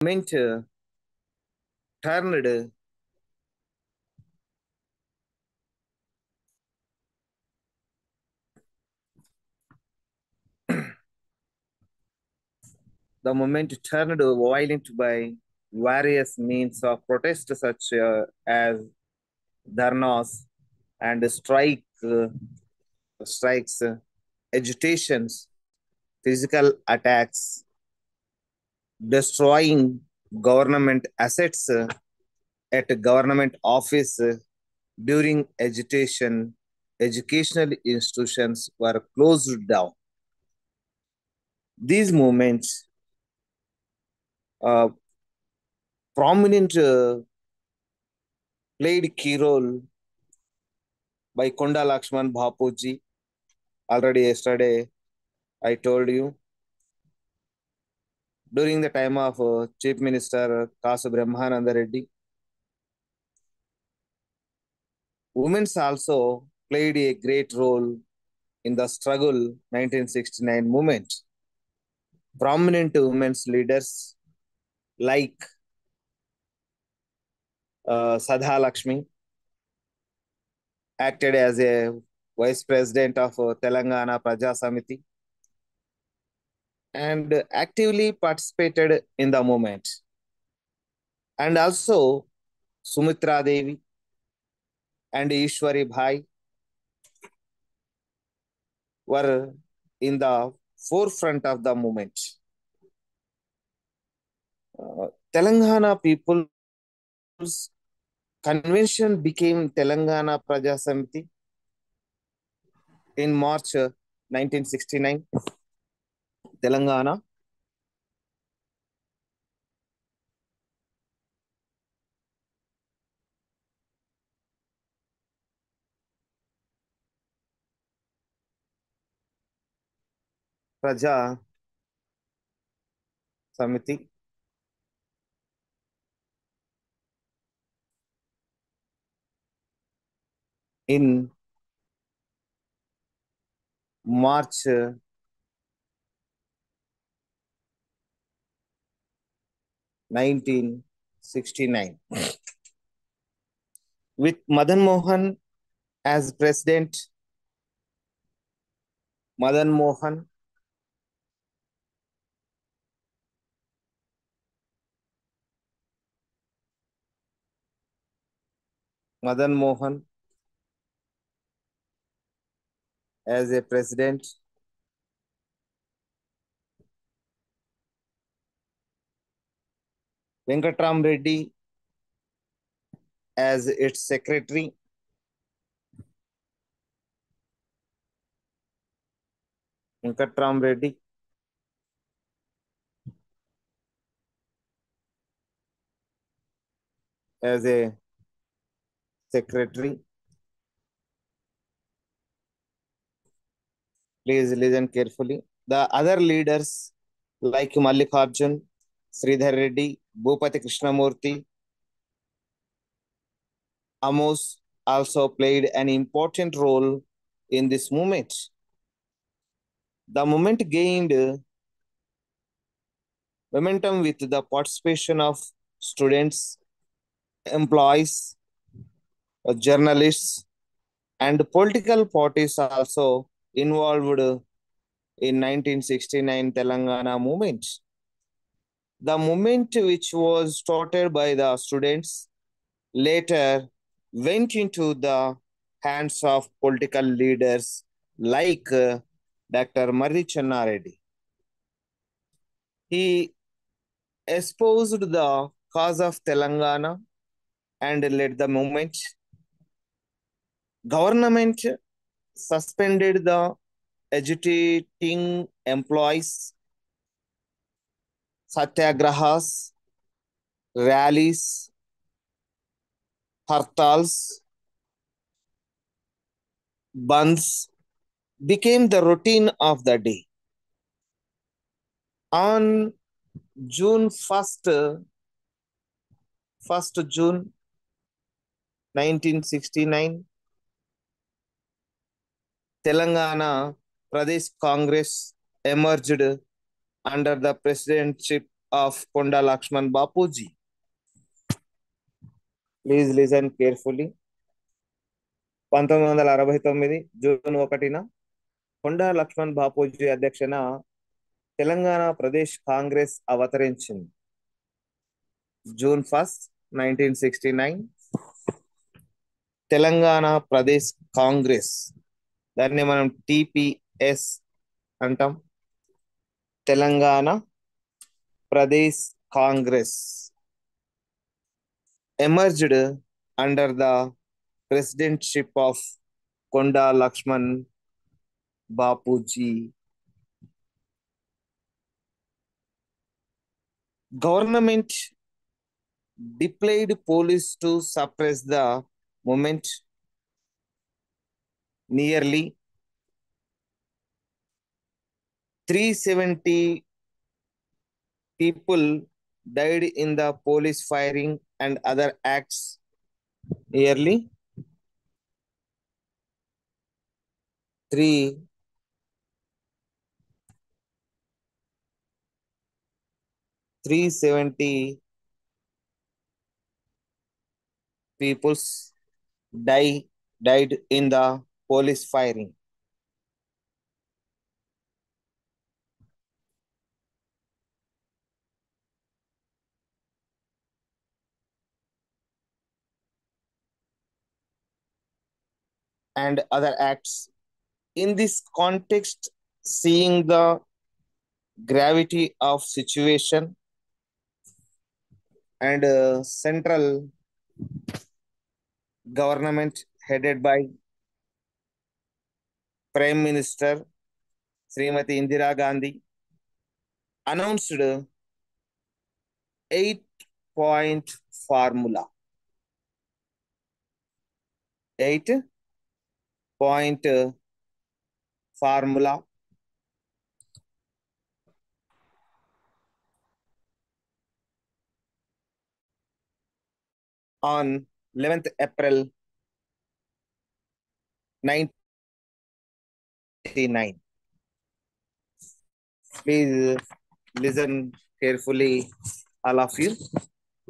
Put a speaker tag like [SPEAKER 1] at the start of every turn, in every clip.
[SPEAKER 1] Movement turned the movement turned violent by various means of protest such as dharnas and strikes, agitations, physical attacks, destroying government assets at government office during agitation. Educational institutions were closed down. These movements, uh, prominent played key role by Konda Lakshman Bapuji. Already yesterday, I told you during the time of Chief Minister Kasu Brahmananda Reddy, women also played a great role in the struggle 1969 movement. Prominent women's leaders like Sadha Lakshmi acted as a vice president of Telangana Praja Samiti and actively participated in the movement. And also Sumitra Devi and Ishwari Bhai were in the forefront of the movement. Telangana People's Convention became Telangana Praja Samiti in March 1969. Telangana Praja Samiti in March 1969 with Madan Mohan as president. Madan Mohan Madan Mohan as a president, Venkatram Reddy as its secretary, Venkatram Reddy as a secretary. Please listen carefully. The other leaders like Mallikarjun, Sridhar Reddy, Bhupati Krishnamurthy, Amos also played an important role in this movement. The movement gained momentum with the participation of students, employees, journalists, and political parties also involved in 1969 Telangana movement. The movement, which was started by the students, later went into the hands of political leaders like Dr. Marri Channa Reddy. He espoused the cause of Telangana and led the movement. Government suspended the agitating employees, satyagrahas, rallies, hartals, bandhs became the routine of the day. On June 1st June 1969, Telangana Pradesh Congress emerged under the presidency of Konda Lakshman Bapuji. Please listen carefully. 1969 June 1న కొండా లక్ష్మణ్ బాపూజీ అధ్యక్షన తెలంగాణ ప్రదేశ్ కాంగ్రెస్ అవతరించింది. June 1, 1969 Telangana Pradesh Congress, దాన్ని మనం TPS అంటాం. Telangana Pradesh Congress emerged under the presidentship of Konda Laxman Bapuji. Government deployed police to suppress the movement. Nearly 370 people died in the police firing and other acts. Nearly 370 people died in the police firing. And other acts. In this context, seeing the gravity of situation and central government headed by Prime Minister Srimati Indira Gandhi announced 8-point formula. 8-point formula on 11th April 1989. Please listen carefully, all of you.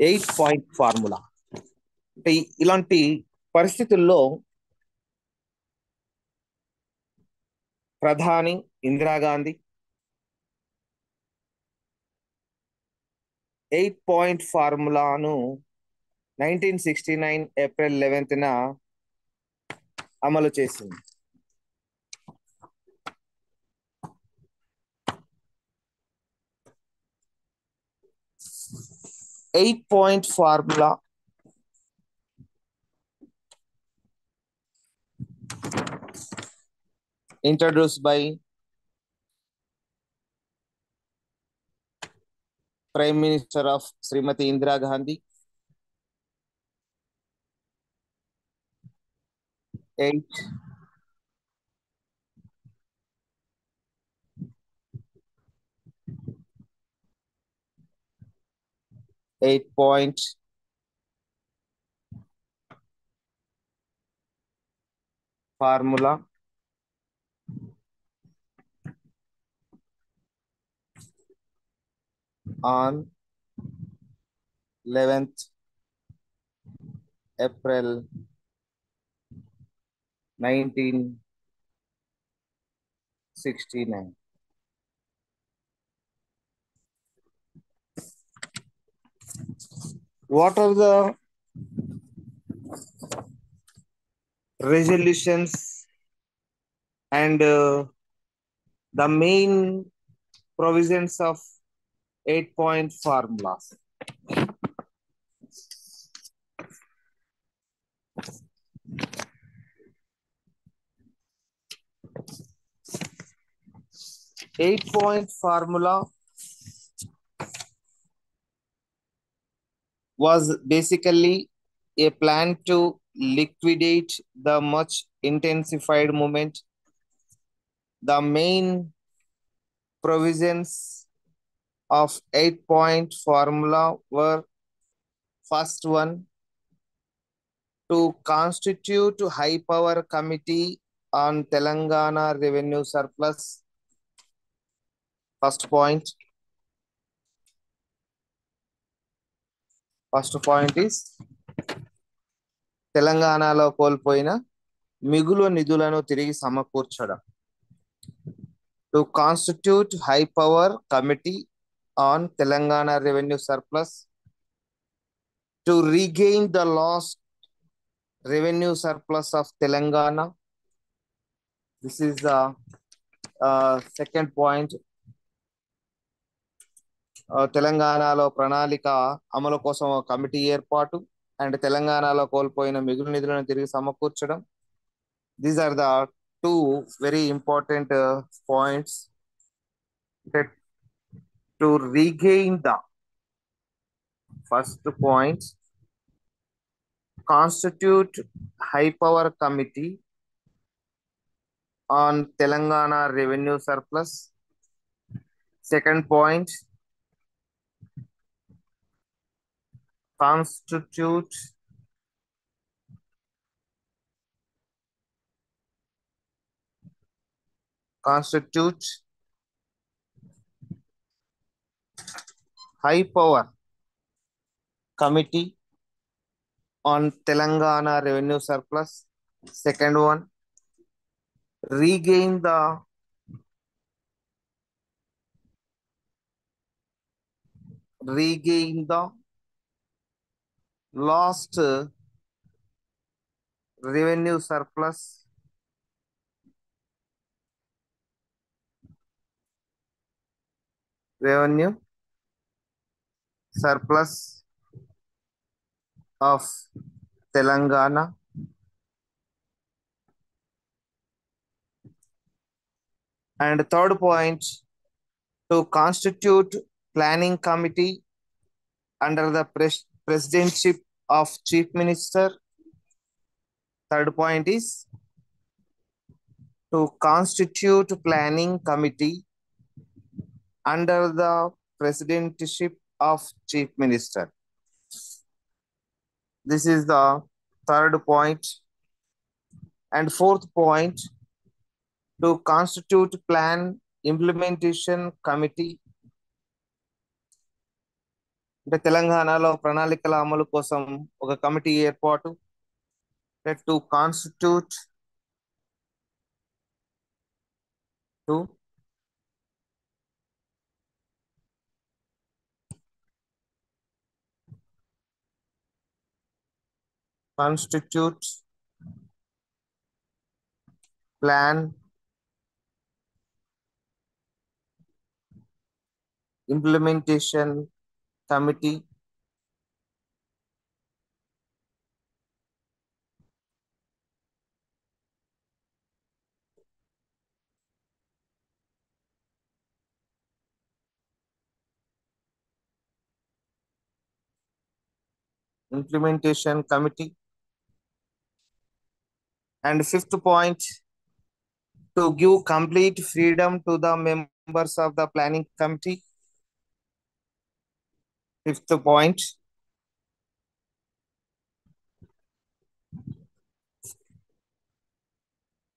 [SPEAKER 1] 8-point formula. ఇలాంటి పరిస్థితుల్లో ప్రధాని Indira Gandhi 8-point ఫార్ములాను 1969 April 11న అమలు చేసింది. Eight-point formula introduced by Prime Minister of Srimati Indira Gandhi. 8-point formula on 11th April 1969. What are the resolutions and the main provisions of 8-point formulas? Eight-point formula was basically a plan to liquidate the much intensified movement. The main provisions of 8-point formula were: first one, to constitute high power committee on Telangana revenue surplus. First point. First point is తెలంగాణలో కోల్పోయిన మిగులు నిధులను తిరిగి సమకూర్చడం. To constitute high power committee on Telangana revenue surplus to regain the last revenue surplus of Telangana. This is the second point. తెలంగాణలో ప్రణాళిక అమలు కోసం ఒక కమిటీ ఏర్పాటు అండ్ తెలంగాణలో కోల్పోయిన మిగులు నిధులను తిరిగి సమకూర్చడం. These are the two very important points that to regain the first point, constitute high power committee on Telangana revenue surplus. Second point, constitute high power committee on Telangana revenue surplus. Second one, regain the lost revenue surplus of Telangana. And third point, to constitute planning committee under the presidentship of Chief Minister. Third point is to constitute planning committee under the presidentship of Chief Minister. This is the third point. And fourth point, to constitute plan implementation committee. అంటే తెలంగాణలో ప్రణాళికల అమలు కోసం ఒక committee ఏర్పాటు. To constitute plan implementation committee implementation committee. And fifth point, to give complete freedom to the members of the planning committee. Fifth point,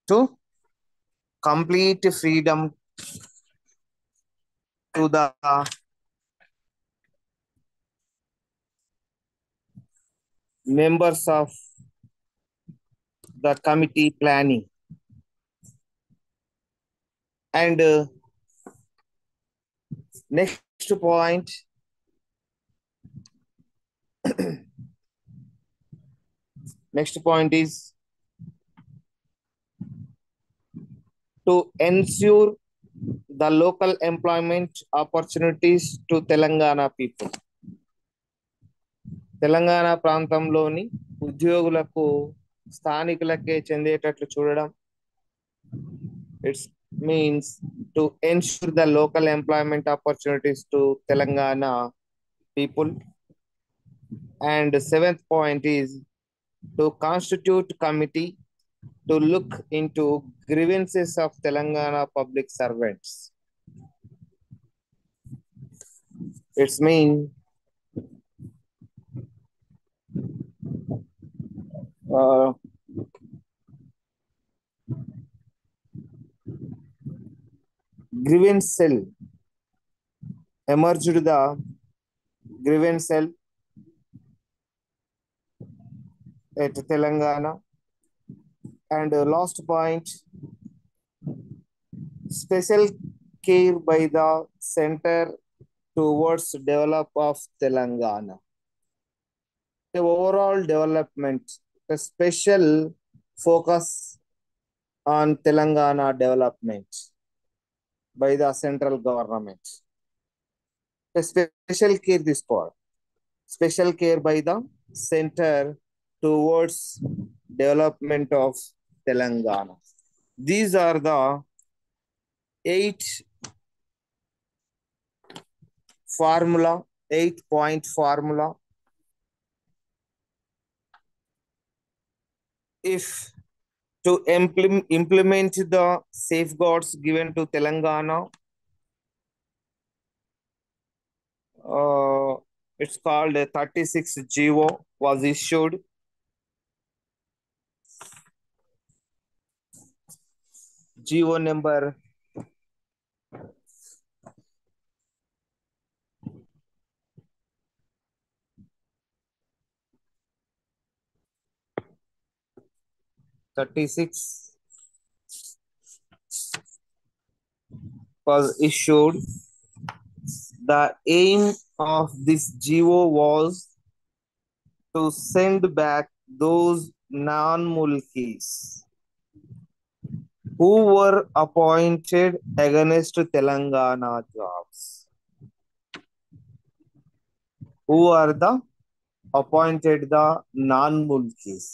[SPEAKER 1] to complete freedom to the members of the committee planning. And next point, is to ensure the local employment opportunities to Telangana people. Telangana ప్రాంతంలోని ఉద్యోగులకు స్థానికులకే చెందేటట్లు చూడడం. It's means to ensure the local employment opportunities to Telangana people. And seventh point is to constitute committee to look into grievances of Telangana public servants. It's mean grievance cell emerged the grievance cell at Telangana. And last point, special care by the center towards develop of Telangana. The overall development, a special focus on Telangana development by the central government. A special care this called. Special care by the center towards development of Telangana. These are the 8 formula, 8-point formula. If to implement the safeguards given to Telangana, uh, it's called a 36 GO was issued. GO number 36 was issued. The aim of this GO was to send back those non-mulkis who were appointed against Telangana jobs. Who are the appointed the non-mulkis?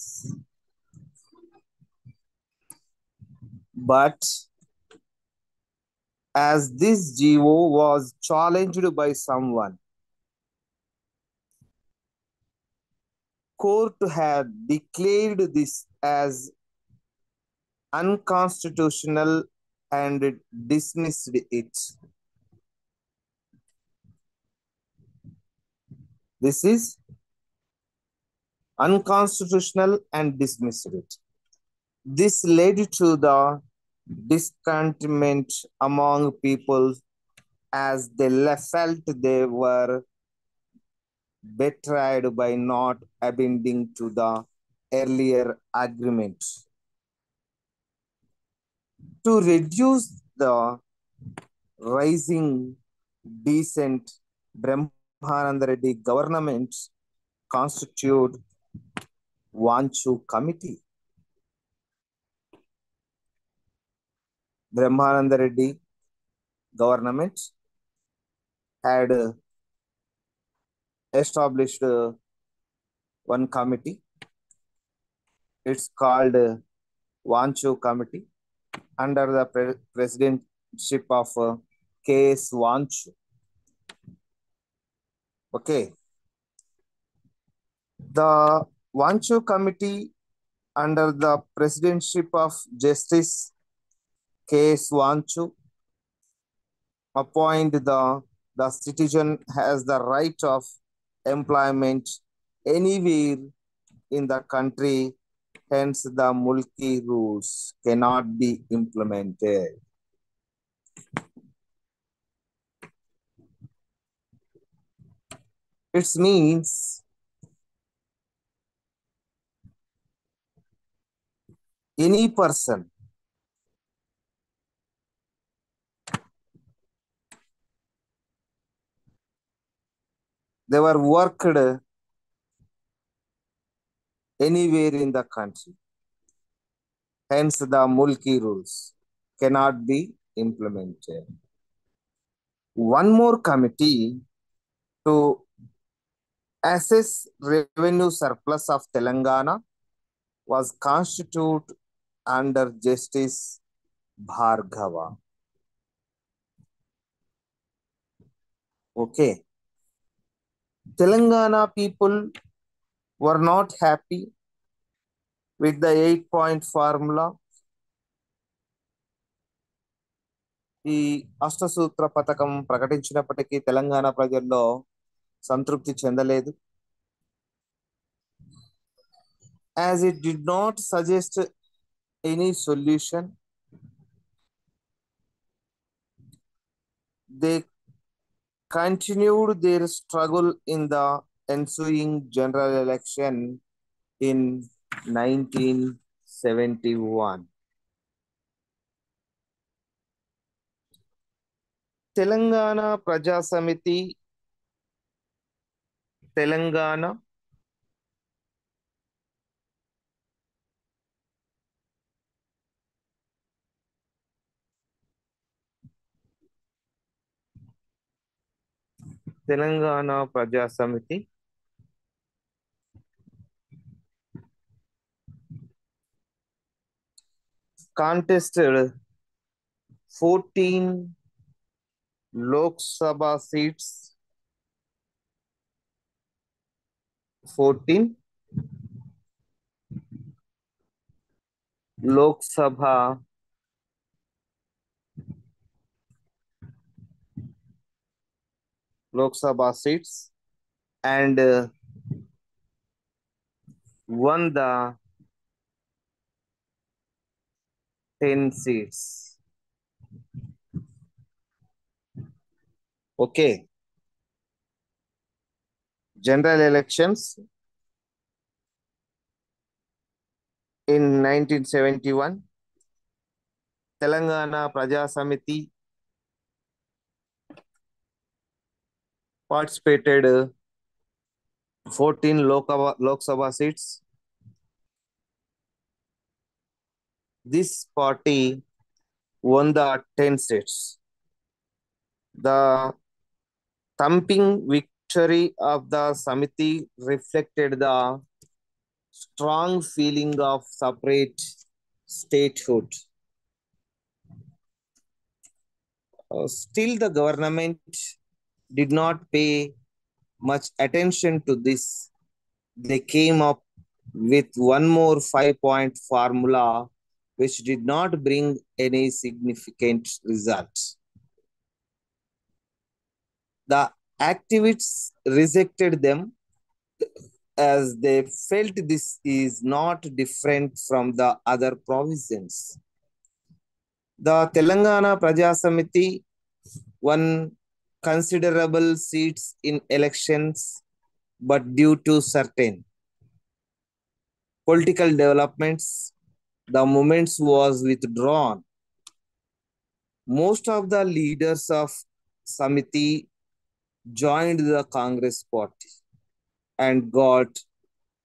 [SPEAKER 1] But as this GO was challenged by someone, court had declared this as unconstitutional and dismissed it. This is unconstitutional and dismissed it. This led to the discontentment among people as they felt they were betrayed by not abiding to the earlier agreement. To reduce the rising decent, Brahmananda Reddy government constitute Vanchu committee. Brahmananda Reddy government had established one committee. It's called Vanchu committee under the presidentship of K.S. Vanchu. Okay. The Vanchu committee under the presidentship of Justice K.S. Vanchu appoint the citizen has the right of employment anywhere in the country, hence the mulki rules cannot be implemented. It means any person they were worked anywhere in the country. Hence, the mulki rules cannot be implemented. One more committee to assess revenue surplus of Telangana was constituted under Justice Bhargava. Okay. Telangana people were not happy with the 8-point formula. ఈ అష్టసూత్ర పథకం ప్రకటించినప్పటికీ తెలంగాణ ప్రజల్లో సంతృప్తి చెందలేదు. As it did not suggest any solution, they continued their struggle in the ensuing general election in 1971. Telangana ప్రజా సమితి తెలంగాణ తెలంగాణ ప్రజా సమితి contested 14 Lok Sabha seats, 14 Lok Sabha seats and won the 10 seats. Okay. General elections in 1971, Telangana Praja Samiti participated 14 Lok Sabha seats. This party won the 10 seats. The thumping victory of the Samiti reflected the strong feeling of separate statehood. Still, the government did not pay much attention to this. They came up with one more 5-point formula which did not bring any significant results. The activists rejected them as they felt this is not different from the other provisions. The Telangana Praja Samiti won considerable seats in elections, but due to certain political developments, the movement was withdrawn. Most of the leaders of Samiti joined the Congress party and got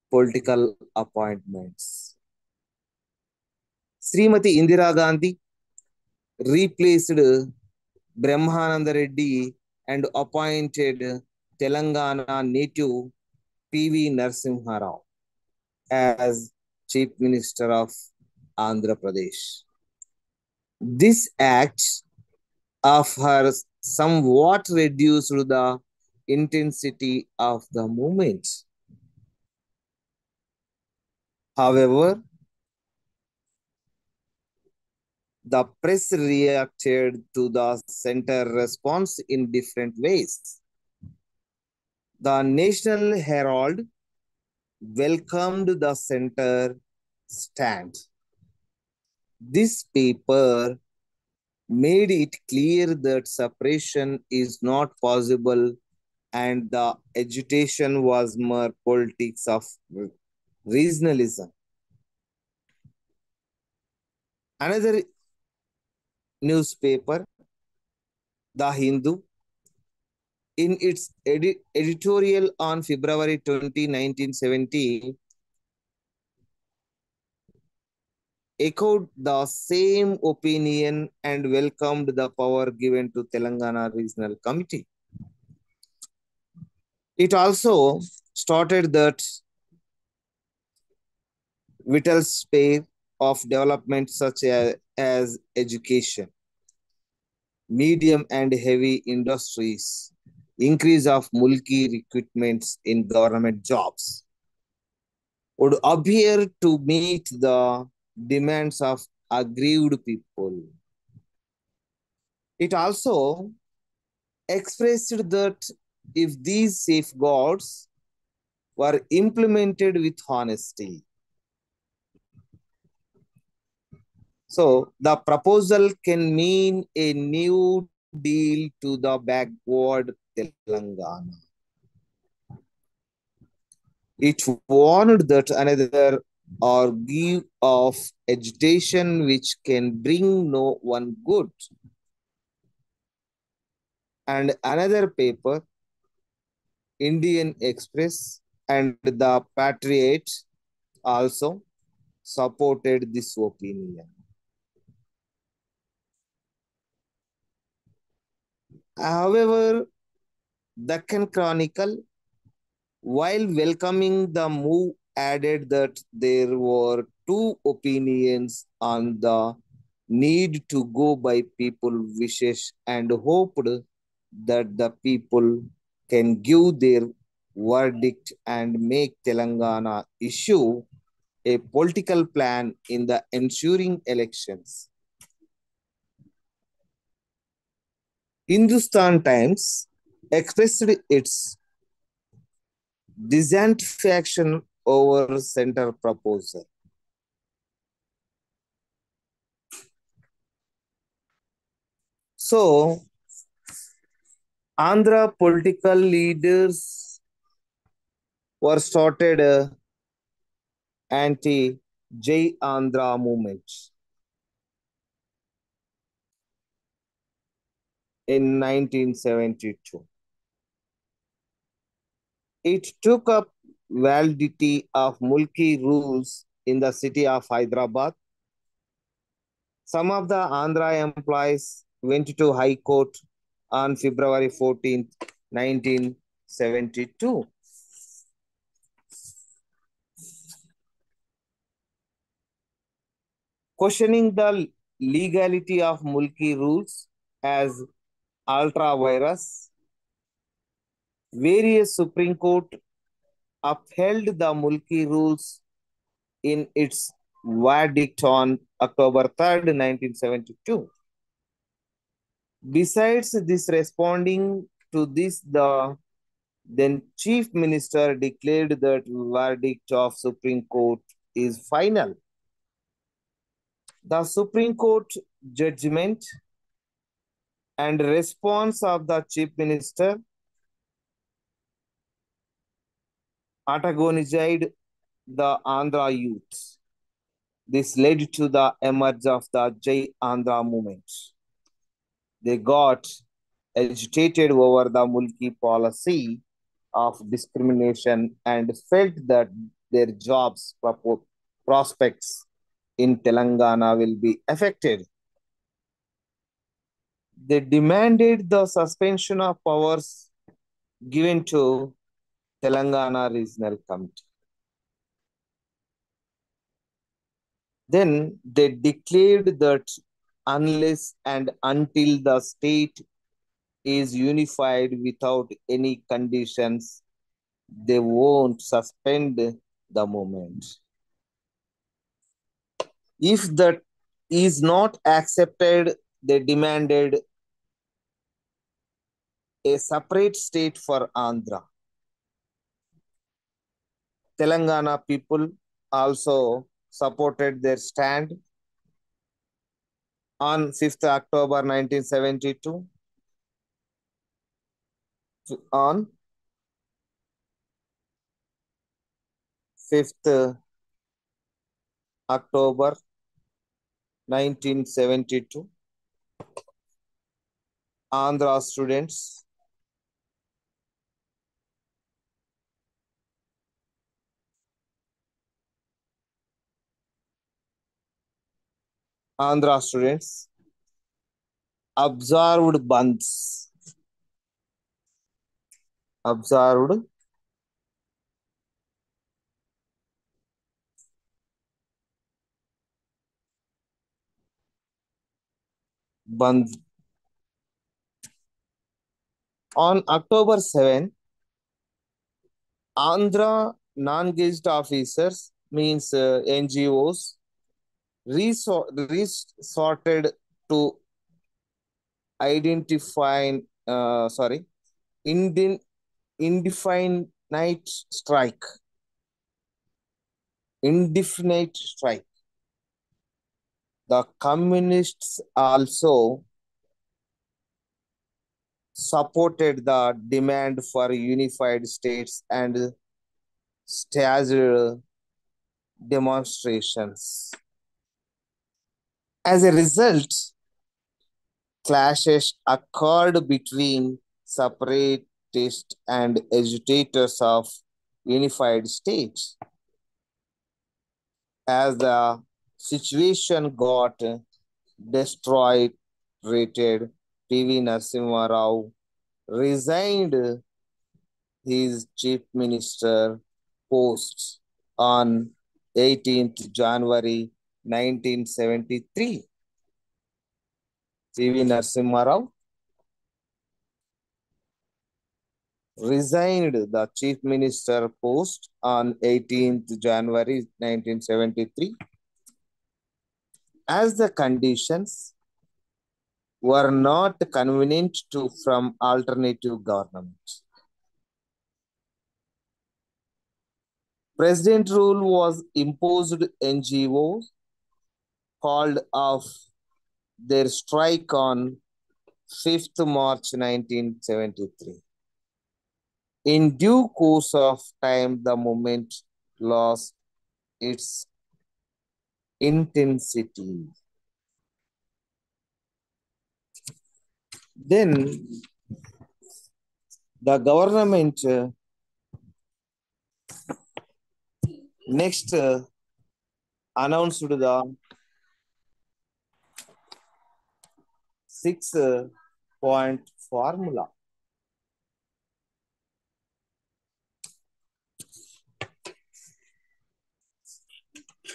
[SPEAKER 1] political appointments. Srimati Indira Gandhi replaced Brahmananda Reddy and appointed Telangana native P.V. Narasimha Rao as Chief Minister of Andhra Pradesh. This act of her somewhat reduced the intensity of the movement. However, the press reacted to the center response in different ways. The National Herald welcomed the center stand. This paper made it clear that separation is not possible and the agitation was mere politics of regionalism. Another newspaper, The Hindu, in its editorial on February 20, 1970, echoed the same opinion and welcomed the power given to Telangana Regional Committee. It also started that vital sphere of development such as education, medium and heavy industries, increase of mulki recruitments in government jobs would appear to meet the demands of aggrieved people. It also expressed that if these safeguards were implemented with honesty, so the proposal can mean a new deal to the backward Telangana. It warned that another or give of agitation which can bring no one good. And another paper, Indian Express and the Patriot, also supported this opinion. However, Deccan Chronicle, while welcoming the move, added that there were two opinions on the need to go by people wishes and hoped that the people can give their verdict and make Telangana issue a political plan in the ensuing elections. Hindustan Times expressed its dissatisfaction over center proposal. So, Andhra political leaders were started anti-Jai Andhra movement in 1972. It took up validity of Mulki rules in the city of Hyderabad. Some of the Andhra employees went to High Court on February 14th, 1972, questioning the legality of Mulki rules as ultra virus. Various Supreme Court upheld the Mulki rules in its verdict on October 3rd, 1972. Besides this, responding to this, the then Chief Minister declared that verdict of Supreme Court is final. The Supreme Court judgment and response of the Chief Minister antagonized the Andhra youth. This led to the emergence of the Jai Andhra movement. They got agitated over the Mulki policy of discrimination and felt that their jobs prospects in Telangana will be affected. They demanded the suspension of powers given to Telangana Regional Committee. Then they declared that unless and until the state is unified without any conditions, they won't suspend the movement. If that is not accepted, they demanded a separate state for Andhra. Telangana people also supported their stand on 5th October 1972. On 5th October 1972, Andhra students Andhra students observed bandhs, observed bandh. On October 7, Andhra non-gazetted officers, means NGOs, resorted to identify, Indian indefinite strike, indefinite strike. The communists also supported the demand for unified states and staged demonstrations. As a result, clashes occurred between separatists and agitators of unified states. As the situation got destroyed, PV Narasimha Rao resigned his chief minister post on 18th January 1973. PV Narasimha Rao resigned the chief minister post on 18th January 1973 as the conditions were not convenient to from alternative government. President rule was imposed. NGOs called off their strike on 5th March 1973. In due course of time, the movement lost its intensity. Then the government next announced the 6-point formula.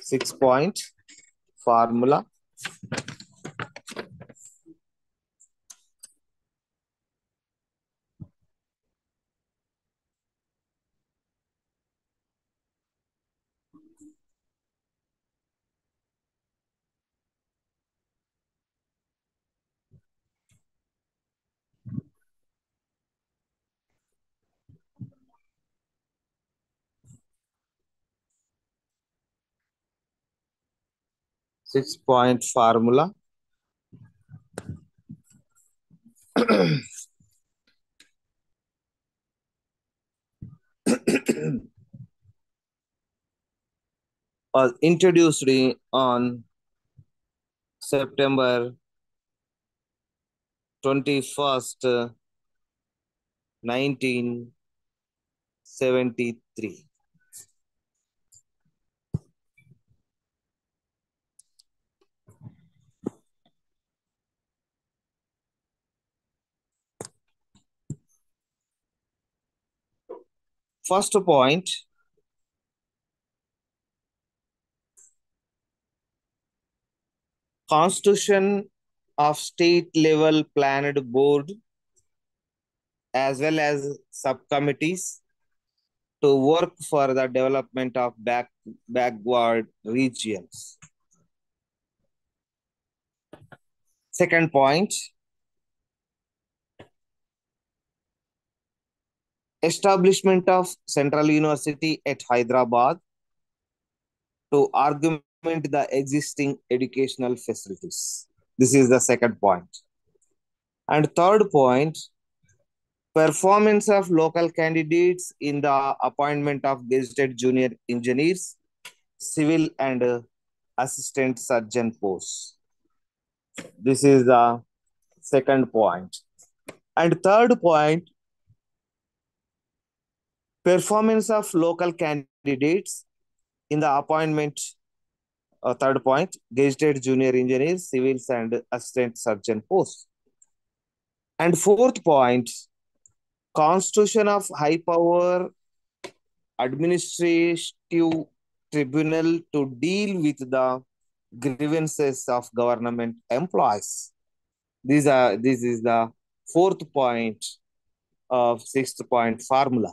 [SPEAKER 1] Six-point formula. Six-point formula was introduced on September 21st, 1973. First point, constitution of state level planned board as well as subcommittees to work for the development of backward regions. Second point, establishment of Central University at Hyderabad to augment the existing educational facilities. This is the second point. And third point, performance of local candidates in the appointment of gazetted junior engineers, civil and assistant surgeon posts. This is the second point. And third point, performance of local candidates in the appointment. Third point, gazetted junior engineers, civils and assistant surgeon posts. And fourth point, constitution of high power administrative tribunal to deal with the grievances of government employees. This is the fourth point of sixth point formula.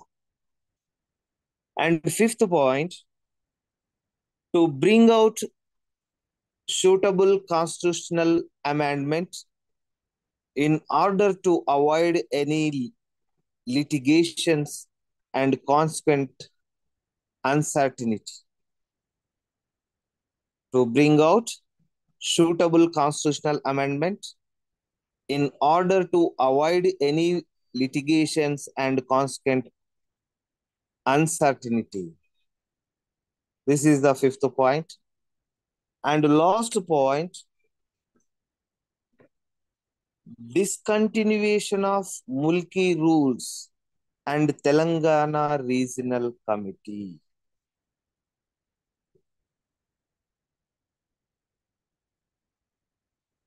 [SPEAKER 1] And fifth point, to bring out suitable constitutional amendment in order to avoid any litigations and consequent uncertainty. To bring out suitable constitutional amendment in order to avoid any litigations and consequent uncertainty. This is the fifth point. And last point, discontinuation of Mulki rules and Telangana Regional Committee.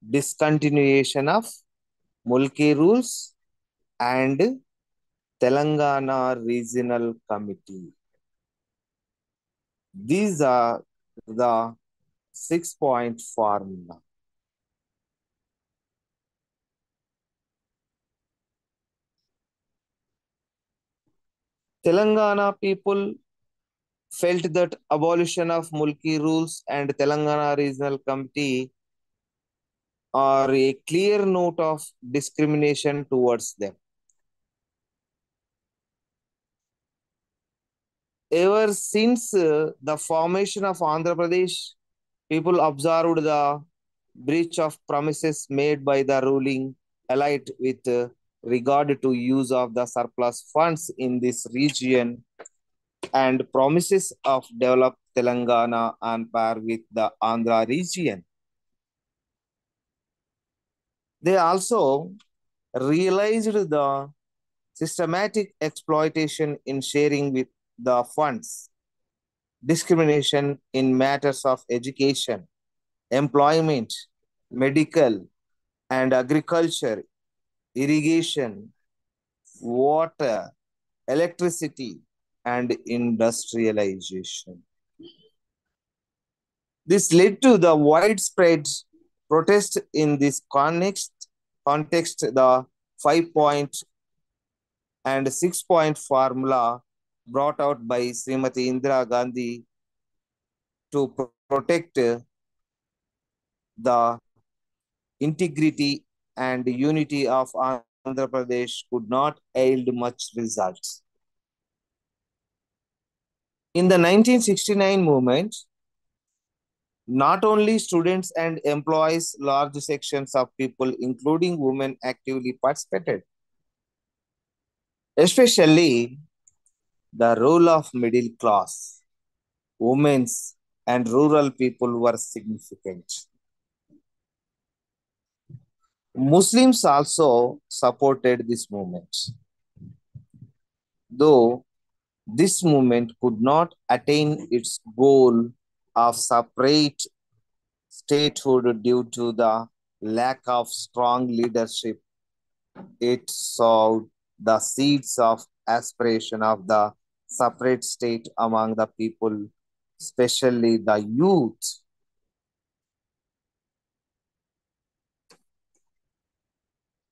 [SPEAKER 1] Discontinuation of Mulki rules and Telangana Regional Committee. These are the 6-point formula. Telangana people felt that abolition of Mulki rules and Telangana Regional Committee are a clear note of discrimination towards them. Ever since the formation of Andhra Pradesh, people observed the breach of promises made by the ruling elite with regard to use of the surplus funds in this region and promises of develop Telangana on par with the Andhra region. They also realized the systematic exploitation in sharing with the funds, discrimination in matters of education, employment, medical and agriculture, irrigation, water, electricity, and industrialization. This led to the widespread protest in this context the 5-point and 6-point formula brought out by Srimati Indira Gandhi to protect the integrity and unity of Andhra Pradesh could not yield much results. In the 1969 movement, not only students and employees, large sections of people, including women, actively participated. Especially the role of middle class, women, and rural people were significant. Muslims also supported this movement, though this movement could not attain its goal of separate statehood due to the lack of strong leadership. It sowed the seeds of aspiration of the separate state among the people, especially the youth.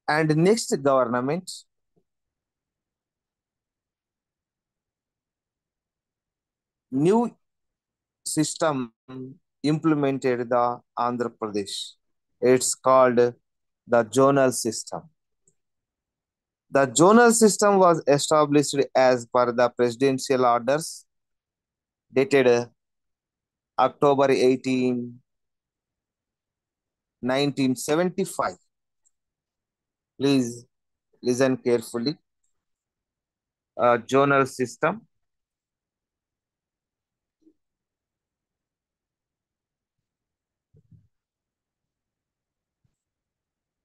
[SPEAKER 1] And next government, new system implemented the Andhra Pradesh. It's called the zonal system. The zonal system was established as per the presidential orders dated October 18, 1975. Please listen carefully. Zonal system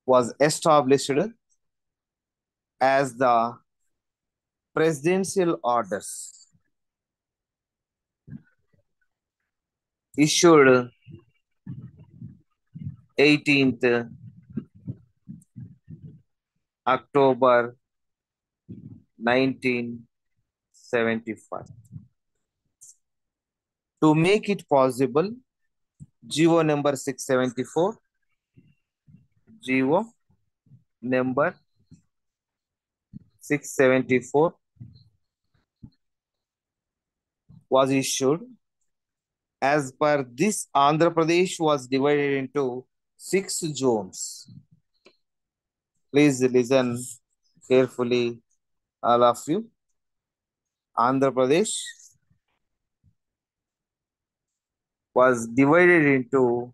[SPEAKER 1] was established as the presidential orders issued 18th October 1975. To make it possible, GO number 674, GO number 674 was issued. As per this, Andhra Pradesh was divided into 6 zones. Please listen carefully, all of you. Andhra Pradesh was divided into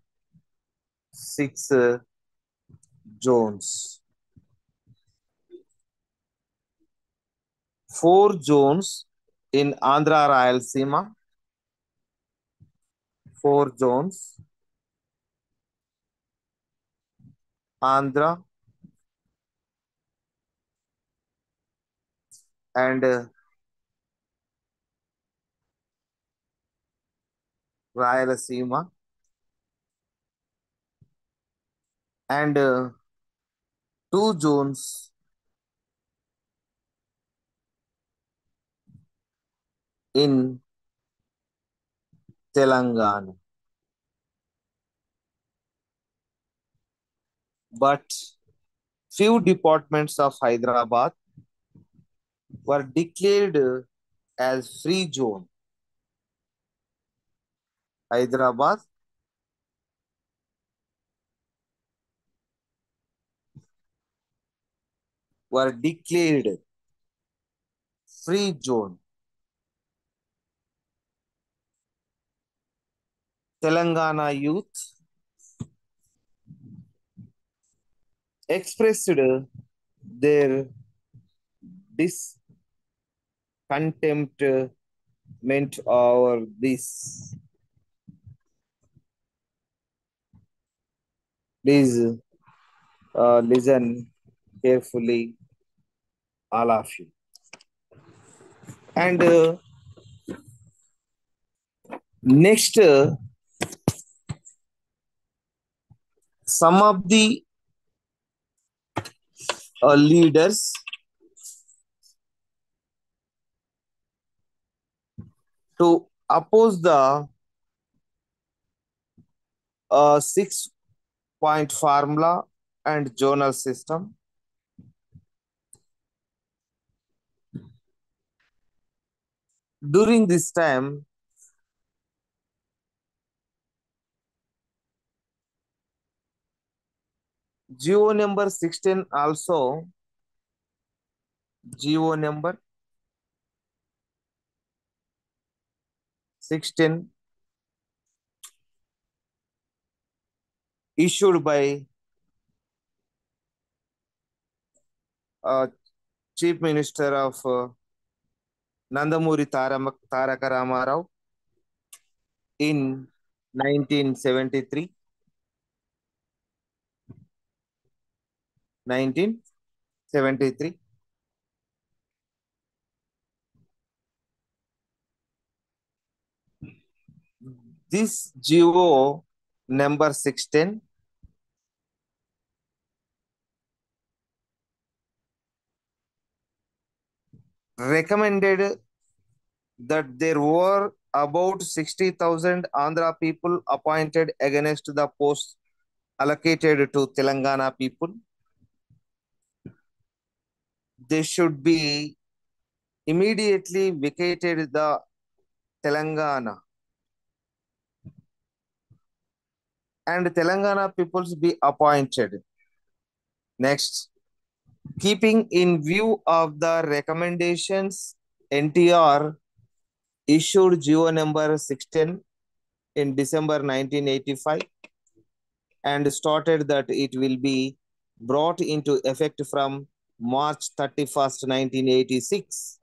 [SPEAKER 1] 6 zones. 4 zones in Andhra Rayalaseema, four zones: Andhra and Rayalaseema, and two zones in Telangana. But few departments of Hyderabad were declared as free zone. Hyderabad were declared free zone. Telangana youth expressed their discontentment over this. Please listen carefully, all of you. And next, some of the leaders to oppose the 6-point formula and zonal system. During this time, GO number 16 also, GO number 16 issued by uh, Chief Minister of Nandamuri Taraka Ramarao in 1973. 1973. This GO number 16 recommended that there were about 60,000 Andhra people appointed against the posts allocated to Telangana people. They should be immediately vacated the Telangana, and Telangana peoples be appointed. Next, keeping in view of the recommendations, NTR issued GO number 16 in December 1985 and stated that it will be brought into effect from March 31st, 1986.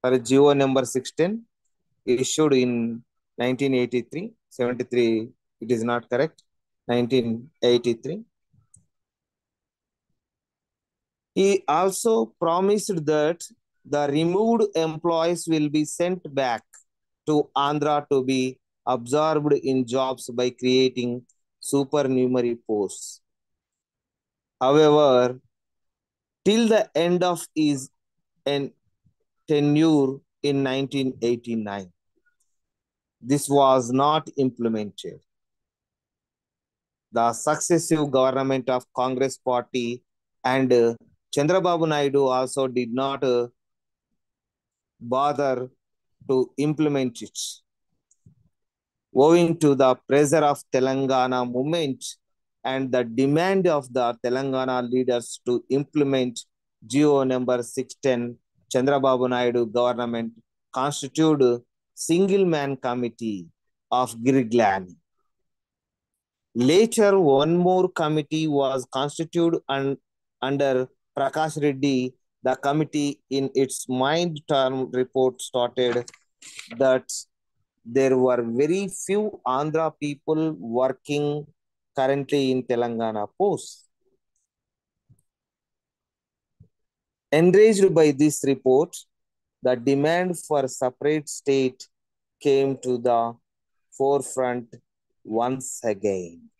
[SPEAKER 1] For GO number 16 issued in 1983, 73, it is not correct, 1983. He also promised that the removed employees will be sent back to Andhra to be absorbed in jobs by creating supernumerary posts. However, till the end of his tenure in 1989, this was not implemented. The successive government of Congress Party and Chandrababu Naidu also did not bother to implement it. Owing to the pressure of Telangana movement and the demand of the Telangana leaders to implement GO number 610, Chandrababu Naidu government constituted single man committee of Giriglani. Later, one more committee was constituted under Prakash Reddy The committee, in its mind-term report, stated that there were very few Andhra people working currently in Telangana posts. Enraged by this report, the demand for a separate state came to the forefront once again.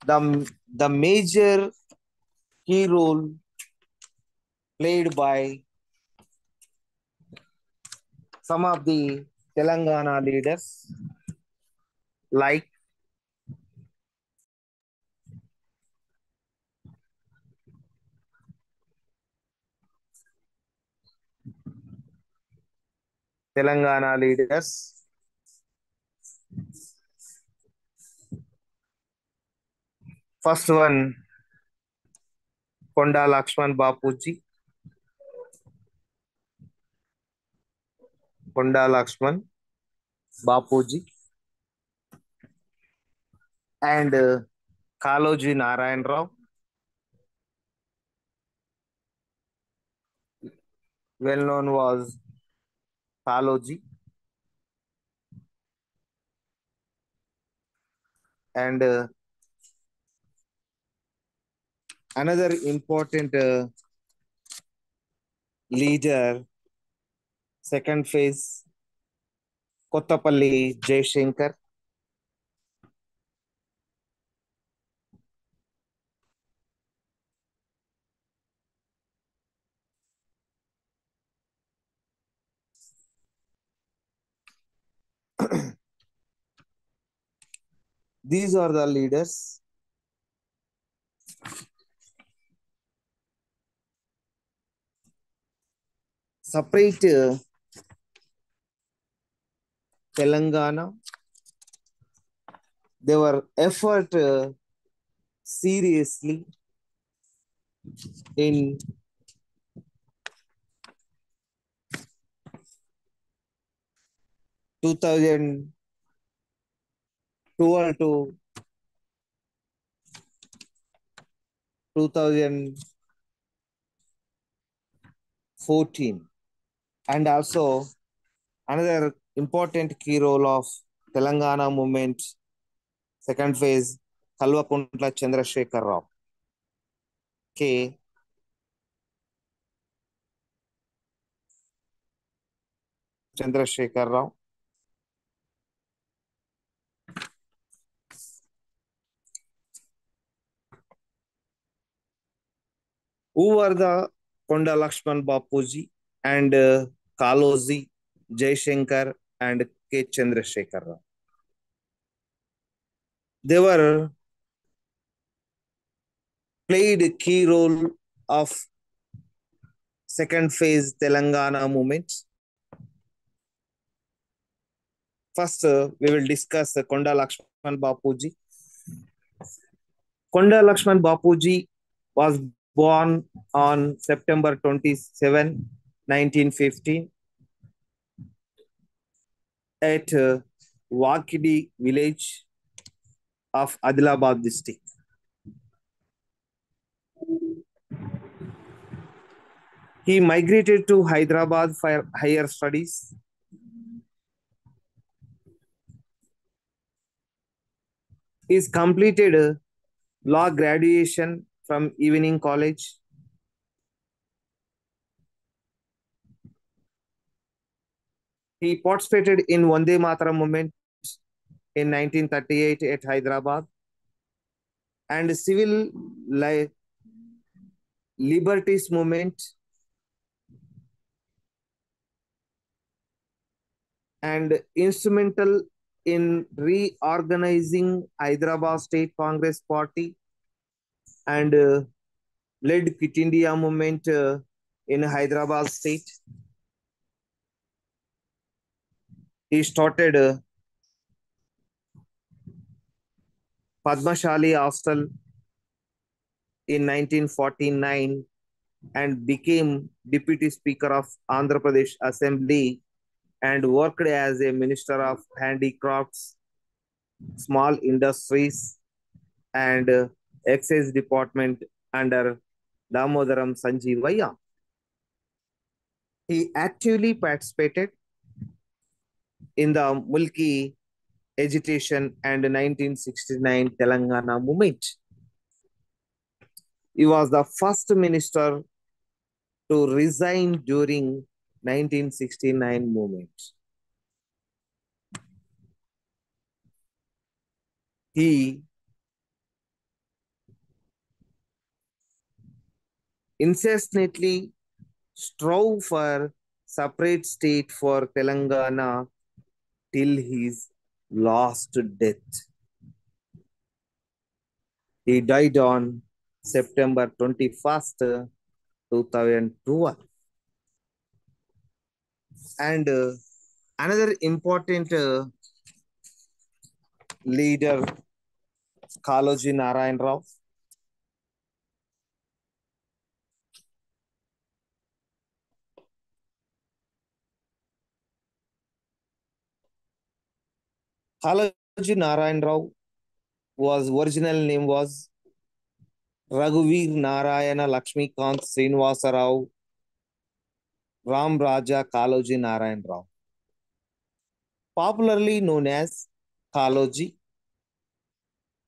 [SPEAKER 1] The major key role played by some of the Telangana leaders like Telangana leaders. First one, Konda Lakshman Bapuji. Konda Lakshman Bapuji and Kaloji Narayan Rao, well known was Kaloji, and another important leader, second phase, Kottapalli Jaishankar. These are the leaders. Separate Telangana. They were effort seriously in 2012 to 2014. And also another important key role of Telangana movement, second phase, Kalvakuntla Chandrasekhar Rao. K. Chandrasekhar Rao. Who were the Konda Lakshman Bapuji and Kaloji Jaishankar and K. Chandrasekhar Rao? They were played a key role of second phase Telangana movement. First, we will discuss Konda Lakshman Bapuji. Konda Lakshman Bapuji was born on September 27, 1915 at Wakidi village of Adilabad district. He migrated to Hyderabad for higher studies. He completed law graduation from Evening College. He participated in Vande Mataram movement in 1938 at Hyderabad and civil liberties movement and instrumental in reorganizing Hyderabad State Congress Party and led Quit India movement in Hyderabad State. He started Padmashali Hostel in 1949 and became Deputy Speaker of Andhra Pradesh Assembly and worked as a Minister of Handicrafts, Small Industries, and Excise Department under Damodaram Sanjeevaya. He actively participated in the Mulki agitation and 1969 Telangana movement. He was the first minister to resign during 1969 movement. He incessantly strove for separate state for Telangana till his last death. He died on September 21st, 2012. And another important leader, Kaloji Narayan Rao. Kaloji Narayan Rao was original name was Raghuveer Narayana Lakshmikant Srinivasa Rao Ram Raja Kaloji Narayan Rao, popularly known as Kaloji.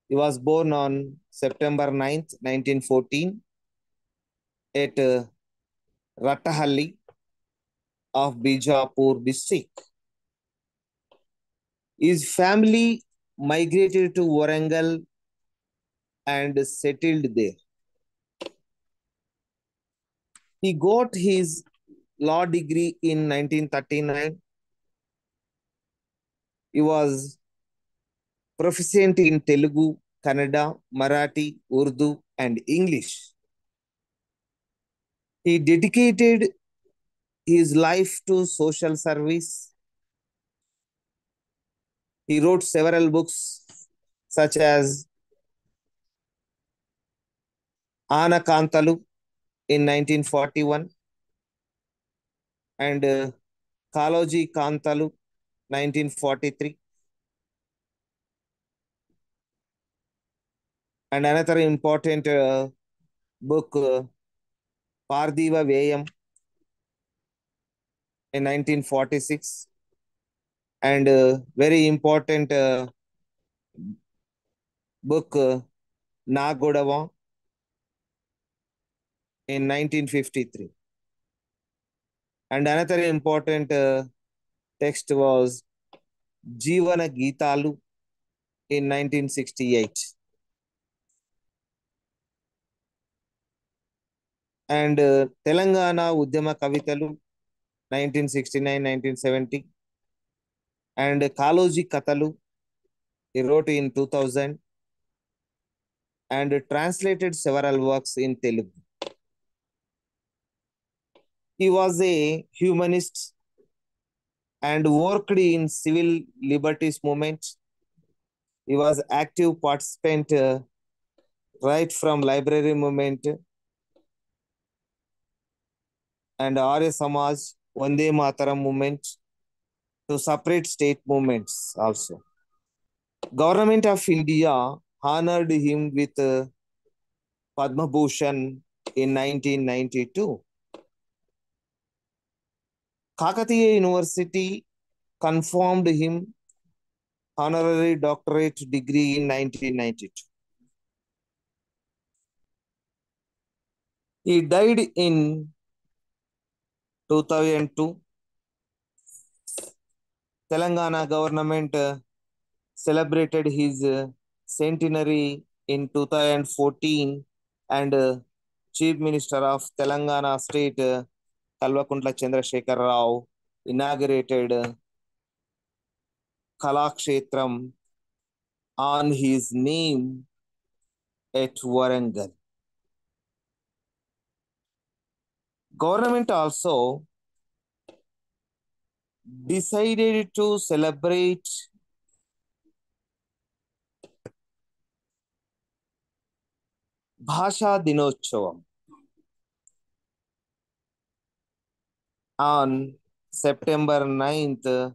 [SPEAKER 1] He was born on September 9th, 1914 at Rattahalli of Bijapur district. His family migrated to Warangal and settled there. He got his law degree in 1939. He was proficient in Telugu, Kannada, Marathi, Urdu, and English. He dedicated his life to social service. He wrote several books such as Anakantalu in 1941 and Kaloji Kantalu 1943. And another important book, Pardiva Veyam in 1946. And very important book, Nagodava in 1953. And another important text was Jivana Geetalu in 1968. And Telangana Udyama Kavitalu 1969-1970. And Kaloji Katalu he wrote in 2000 and translated several works in Telugu. He was a humanist and worked in civil liberties movement. He was active participant right from library movement and Arya Samaj, Vande Mataram movement to separate state movements also. Government of India honored him with Padma Bhushan in 1992. Kakatiya University confirmed him honorary doctorate degree in 1992. He died in 2002. Telangana government celebrated his centenary in 2014 and Chief Minister of Telangana State Kalvakuntla Chandrasekhar Rao inaugurated Kalakshetram on his name at Warangal. Government also decided to celebrate Bhasha Dinotshavam on September 9th